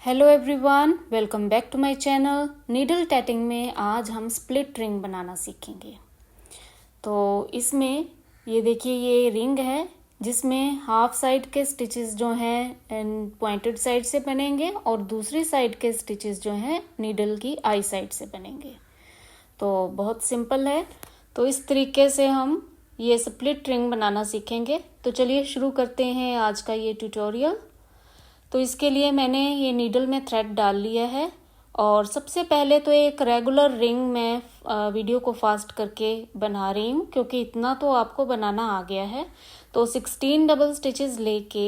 Hello everyone, welcome back to my channel. Needle tatting में आज हम स्प्लिट रिंग बनाना सीखेंगे। तो इसमें ये देखिए, ये रिंग है जिसमें हाफ साइड के स्टिचेस जो हैं पॉइंटेड साइड से बनेंगे और दूसरी साइड के स्टिचेस जो हैं नीडल की आई साइड से बनेंगे। तो बहुत सिंपल है। तो इस तरीके से हम ये स्प्लिट रिंग बनाना सीखेंगे। तो चलिए शुरू करते हैं आज का ये ट्यूटोरियल। तो इसके लिए मैंने ये नीडल में थ्रेड डाल लिया है और सबसे पहले तो एक रेगुलर रिंग मैं वीडियो को फास्ट करके बना रही हूँ, क्योंकि इतना तो आपको बनाना आ गया है। तो 16 डबल स्टिचेस लेके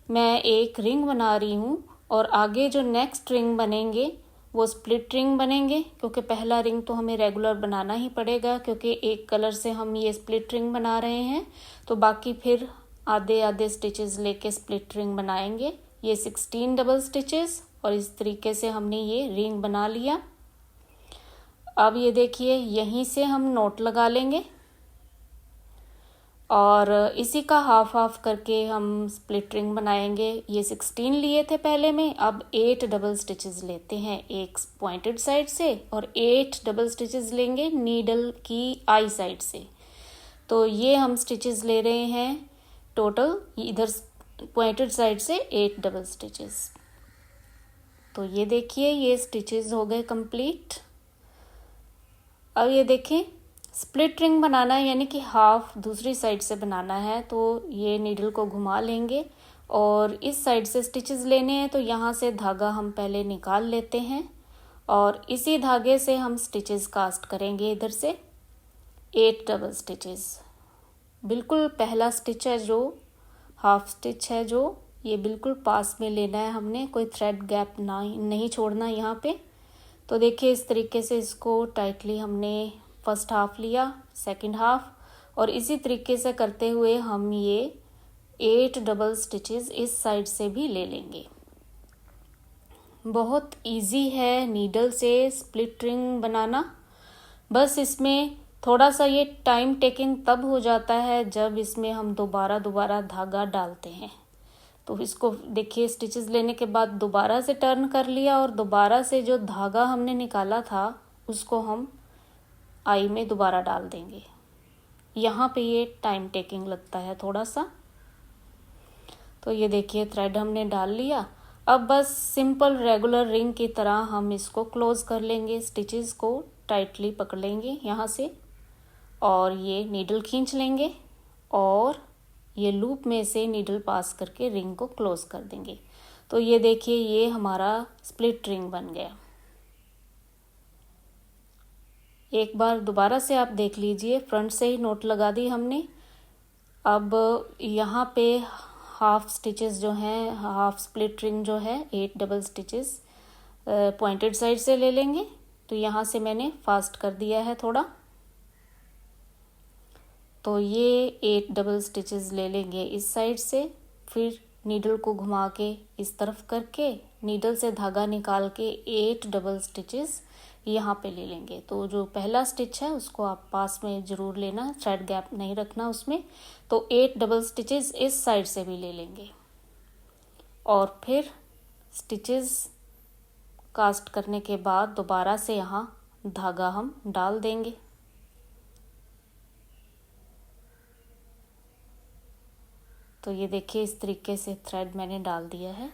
मैं एक रिंग बना रही हूँ और आगे जो नेक्स्ट रिंग बनेंगे वो स्प्लिट रिंग बनेंगे, क्योंकि पहला रिंग तो हमें रेगुलर बनाना ही पड़ेगा, क्योंकि एक कलर से हम ये स्प्लिट रिंग बना रहे हैं। तो बाकी फिर आधे आधे स्टिचेस लेके स्प्लिट रिंग बनाएंगे। ये 16 डबल स्टिचेस और इस तरीके से हमने ये रिंग बना लिया। अब ये देखिए, यहीं से हम नोट लगा लेंगे और इसी का हाफ हाफ करके हम स्प्लिट रिंग बनाएंगे। ये 16 लिए थे पहले में, अब 8 डबल स्टिचेस लेते हैं एक पॉइंटेड साइड से और 8 डबल स्टिचेस लेंगे नीडल की आई साइड से। तो ये हम स्टिचेस ले रहे हैं टोटल इधर पॉइंटेड साइड से 8 डबल स्टिचेस। तो ये देखिए, ये स्टिचेस हो गए कंप्लीट। अब ये देखें, स्प्लिट रिंग बनाना है, यानी कि हाफ दूसरी साइड से बनाना है। तो ये नीडल को घुमा लेंगे और इस साइड से स्टिचेस लेने हैं। तो यहाँ से धागा हम पहले निकाल लेते हैं और इसी धागे से हम स्टिचेस कास्ट करेंगे। इधर से 8 डबल स्टिचेस, बिल्कुल पहला स्टिच है जो हाफ स्टिच है, जो ये बिल्कुल पास में लेना है हमने, कोई थ्रेड गैप ना नहीं छोड़ना यहाँ पे। तो देखिए, इस तरीके से इसको टाइटली हमने फर्स्ट हाफ लिया, सेकंड हाफ, और इसी तरीके से करते हुए हम ये 8 डबल स्टिचेस इस साइड से भी ले लेंगे। बहुत इजी है नीडल से स्प्लिट रिंग बनाना। बस इसमें थोड़ा सा ये टाइम टेकिंग तब हो जाता है जब इसमें हम दोबारा धागा डालते हैं। तो इसको देखिए, स्टिचेस लेने के बाद दोबारा से टर्न कर लिया और दोबारा से जो धागा हमने निकाला था उसको हम आई में दोबारा डाल देंगे। यहाँ पे ये टाइम टेकिंग लगता है थोड़ा सा। तो ये देखिए, थ्रेड हमने डाल लिया। अब बस सिंपल रेगुलर रिंग की तरह हम इसको क्लोज कर लेंगे। स्टिचेस को टाइटली पकड़ लेंगे यहाँ से और ये नीडल खींच लेंगे और ये लूप में से नीडल पास करके रिंग को क्लोज कर देंगे। तो ये देखिए, ये हमारा स्प्लिट रिंग बन गया। एक बार दोबारा से आप देख लीजिए, फ्रंट से ही नोट लगा दी हमने। अब यहाँ पे हाफ स्टिचेस जो हैं, हाफ स्प्लिट रिंग जो है 8 डबल स्टिचेस पॉइंटेड साइड से ले लेंगे। तो यहाँ से मैंने फास्ट कर दिया है थोड़ा। तो ये 8 डबल स्टिचेस ले लेंगे इस साइड से, फिर नीडल को घुमा के इस तरफ करके नीडल से धागा निकाल के 8 डबल स्टिचेस यहाँ पे ले लेंगे। तो जो पहला स्टिच है उसको आप पास में ज़रूर लेना, थ्रेड गैप नहीं रखना उसमें। तो 8 डबल स्टिचेस इस साइड से भी ले लेंगे और फिर स्टिचेस कास्ट करने के बाद दोबारा से यहाँ धागा हम डाल देंगे। तो ये देखिए, इस तरीके से थ्रेड मैंने डाल दिया है।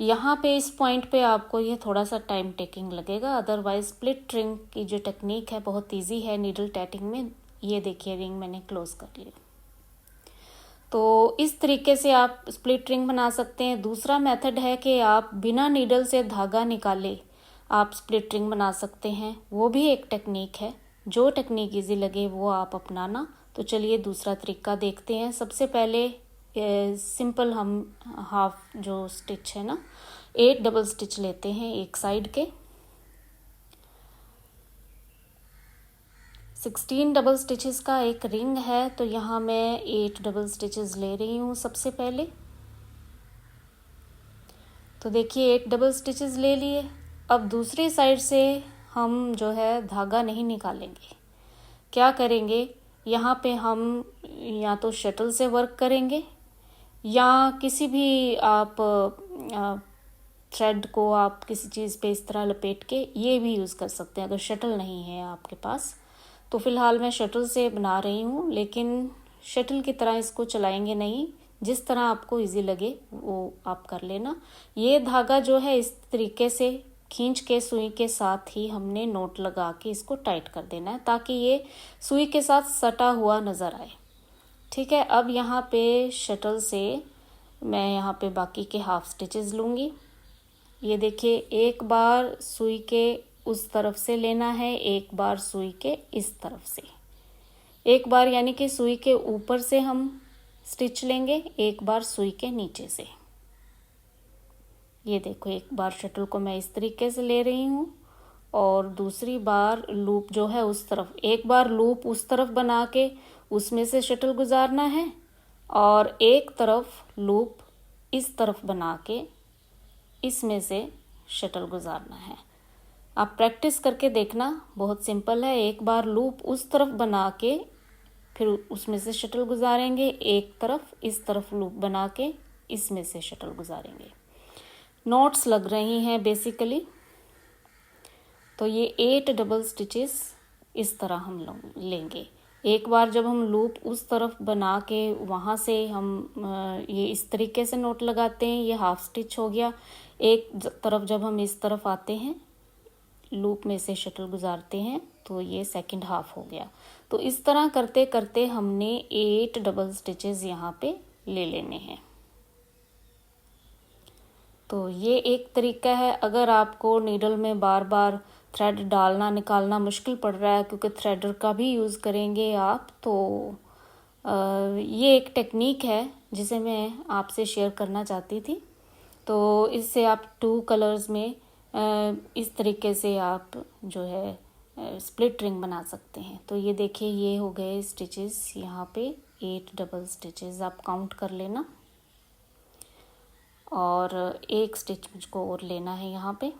यहाँ पे इस पॉइंट पे आपको ये थोड़ा सा टाइम टेकिंग लगेगा, अदरवाइज स्प्लिट रिंग की जो टेक्निक है बहुत इजी है नीडल टैटिंग में। ये देखिए, रिंग मैंने क्लोज कर ली। तो इस तरीके से आप स्प्लिट रिंग बना सकते हैं। दूसरा मेथड है कि आप बिना नीडल से धागा निकाले आप स्प्लिट रिंग बना सकते हैं, वो भी एक टेक्निक है। जो टेक्निक इजी लगे वो आप अपनाना। तो चलिए दूसरा तरीका देखते हैं। सबसे पहले सिंपल हम हाफ जो स्टिच है ना, 8 डबल स्टिच लेते हैं एक साइड के। 16 डबल स्टिचेस का एक रिंग है, तो यहाँ मैं 8 डबल स्टिचेस ले रही हूँ सबसे पहले। तो देखिए, 8 डबल स्टिचेस ले लिए। अब दूसरी साइड से हम जो है धागा नहीं निकालेंगे। क्या करेंगे, यहाँ पे हम या तो शटल से वर्क करेंगे या किसी भी आप थ्रेड को आप किसी चीज़ पे इस तरह लपेट के ये भी यूज़ कर सकते हैं अगर शटल नहीं है आपके पास। तो फ़िलहाल मैं शटल से बना रही हूँ, लेकिन शटल की तरह इसको चलाएंगे नहीं, जिस तरह आपको इजी लगे वो आप कर लेना। ये धागा जो है इस तरीके से खींच के सुई के साथ ही हमने नोट लगा के इसको टाइट कर देना है, ताकि ये सुई के साथ सटा हुआ नज़र आए। ठीक है, अब यहाँ पे शटल से मैं यहाँ पे बाकी के हाफ स्टिचेस लूँगी। ये देखिए, एक बार सुई के उस तरफ से लेना है, एक बार सुई के इस तरफ से। एक बार यानी कि सुई के ऊपर से हम स्टिच लेंगे, एक बार सुई के नीचे से। ये देखो, एक बार शटल को मैं इस तरीके से ले रही हूँ और दूसरी बार लूप जो है उस तरफ, एक बार लूप उस तरफ बना के उसमें से शटल गुजारना है और एक तरफ लूप इस तरफ बना के इसमें से शटल गुजारना है। आप प्रैक्टिस करके देखना, बहुत सिंपल है। एक बार लूप उस तरफ बना के फिर उसमें से शटल गुजारेंगे, एक तरफ इस तरफ लूप बना के इसमें से शटल गुजारेंगे। नॉट्स लग रही हैं बेसिकली। तो ये 8 डबल स्टिचेस इस तरह हम लेंगे। एक बार जब हम लूप उस तरफ बना के वहाँ से हम ये इस तरीके से नोट लगाते हैं, ये हाफ स्टिच हो गया। एक तरफ जब हम इस तरफ आते हैं, लूप में से शटल गुजारते हैं, तो ये सेकंड हाफ हो गया। तो इस तरह करते करते हमने 8 डबल स्टिचेस यहाँ पे ले लेने हैं। तो ये एक तरीका है। अगर आपको नीडल में बार बार थ्रेड डालना निकालना मुश्किल पड़ रहा है, क्योंकि थ्रेडर का भी यूज़ करेंगे आप, तो ये एक टेक्निक है जिसे मैं आपसे शेयर करना चाहती थी। तो इससे आप 2 कलर्स में इस तरीके से आप जो है स्प्लिट रिंग बना सकते हैं। तो ये देखिए, ये हो गए स्टिचेस यहाँ पे 8 डबल स्टिचेस, आप काउंट कर लेना। और एक स्टिच मुझको और लेना है यहाँ पे।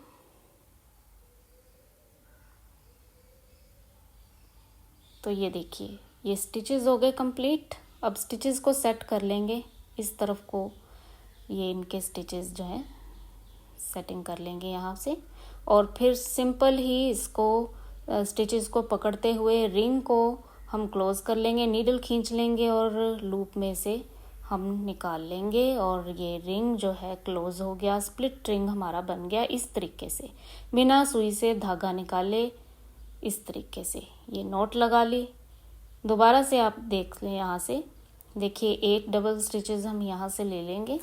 तो ये देखिए, ये स्टिचेस हो गए कंप्लीट। अब स्टिचेस को सेट कर लेंगे, इस तरफ को ये इनके स्टिचेस जो है सेटिंग कर लेंगे यहाँ से। और फिर सिंपल ही इसको स्टिचेस को पकड़ते हुए रिंग को हम क्लोज़ कर लेंगे, नीडल खींच लेंगे और लूप में से हम निकाल लेंगे और ये रिंग जो है क्लोज़ हो गया। स्प्लिट रिंग हमारा बन गया इस तरीके से, बिना सुई से धागा निकाले। इस तरीके से ये नोट लगा ली। दोबारा से आप देख लें, यहाँ से देखिए 8 डबल स्टिचेस हम यहाँ से ले लेंगे।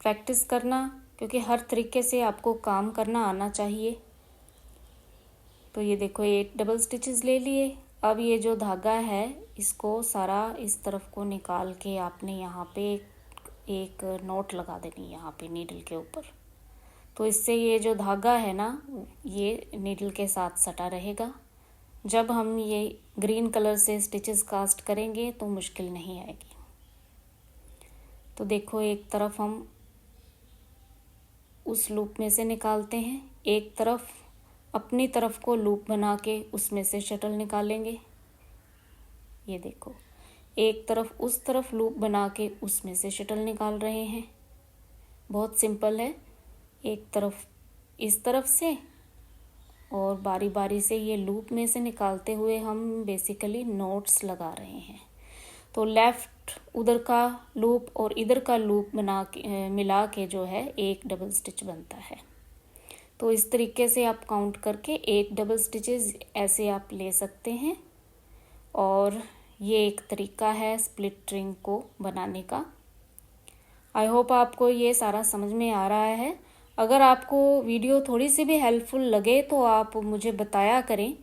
प्रैक्टिस करना, क्योंकि हर तरीके से आपको काम करना आना चाहिए। तो ये देखो, 8 डबल स्टिचेस ले लिए। अब ये जो धागा है इसको सारा इस तरफ को निकाल के आपने यहाँ पे एक नोट लगा देनी यहाँ पे नीडल के ऊपर। तो इससे ये जो धागा है ना, ये नीडल के साथ सटा रहेगा। जब हम ये ग्रीन कलर से स्टिचेस कास्ट करेंगे तो मुश्किल नहीं आएगी। तो देखो, एक तरफ हम उस लूप में से निकालते हैं, एक तरफ अपनी तरफ को लूप बना के उसमें से शटल निकालेंगे। ये देखो, एक तरफ उस तरफ लूप बना के उसमें से शटल निकाल रहे हैं। बहुत सिंपल है। एक तरफ इस तरफ से और बारी बारी से ये लूप में से निकालते हुए हम बेसिकली नोट्स लगा रहे हैं। तो लेफ्ट उधर का लूप और इधर का लूप बना के मिला के जो है एक डबल स्टिच बनता है। तो इस तरीके से आप काउंट करके 8 डबल स्टिचेस ऐसे आप ले सकते हैं। और ये एक तरीका है स्प्लिट रिंग को बनाने का। आई होप आपको ये सारा समझ में आ रहा है। अगर आपको वीडियो थोड़ी सी भी हेल्पफुल लगे तो आप मुझे बताया करें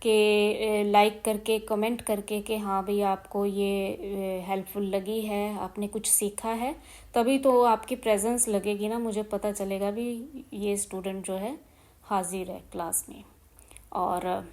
कि लाइक करके, कमेंट करके कि हाँ भाई आपको ये हेल्पफुल लगी है, आपने कुछ सीखा है। तभी तो आपकी प्रेजेंस लगेगी ना, मुझे पता चलेगा भी ये स्टूडेंट जो है हाजिर है क्लास में। और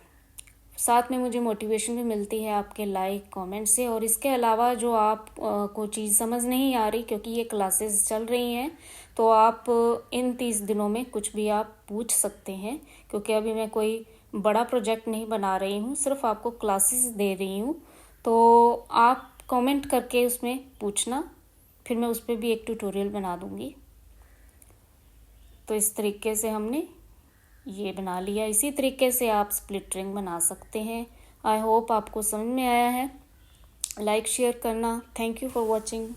साथ में मुझे मोटिवेशन भी मिलती है आपके लाइक कमेंट से। और इसके अलावा जो आप को चीज़ समझ नहीं आ रही, क्योंकि ये क्लासेस चल रही हैं, तो आप इन 30 दिनों में कुछ भी आप पूछ सकते हैं। क्योंकि अभी मैं कोई बड़ा प्रोजेक्ट नहीं बना रही हूँ, सिर्फ आपको क्लासेस दे रही हूँ। तो आप कमेंट करके उसमें पूछना, फिर मैं उस पर भी एक ट्यूटोरियल बना दूँगी। तो इस तरीके से हमने ये बना लिया। इसी तरीके से आप स्प्लिट रिंग बना सकते हैं। आई होप आपको समझ में आया है। लाइक शेयर करना। Thank you for watching.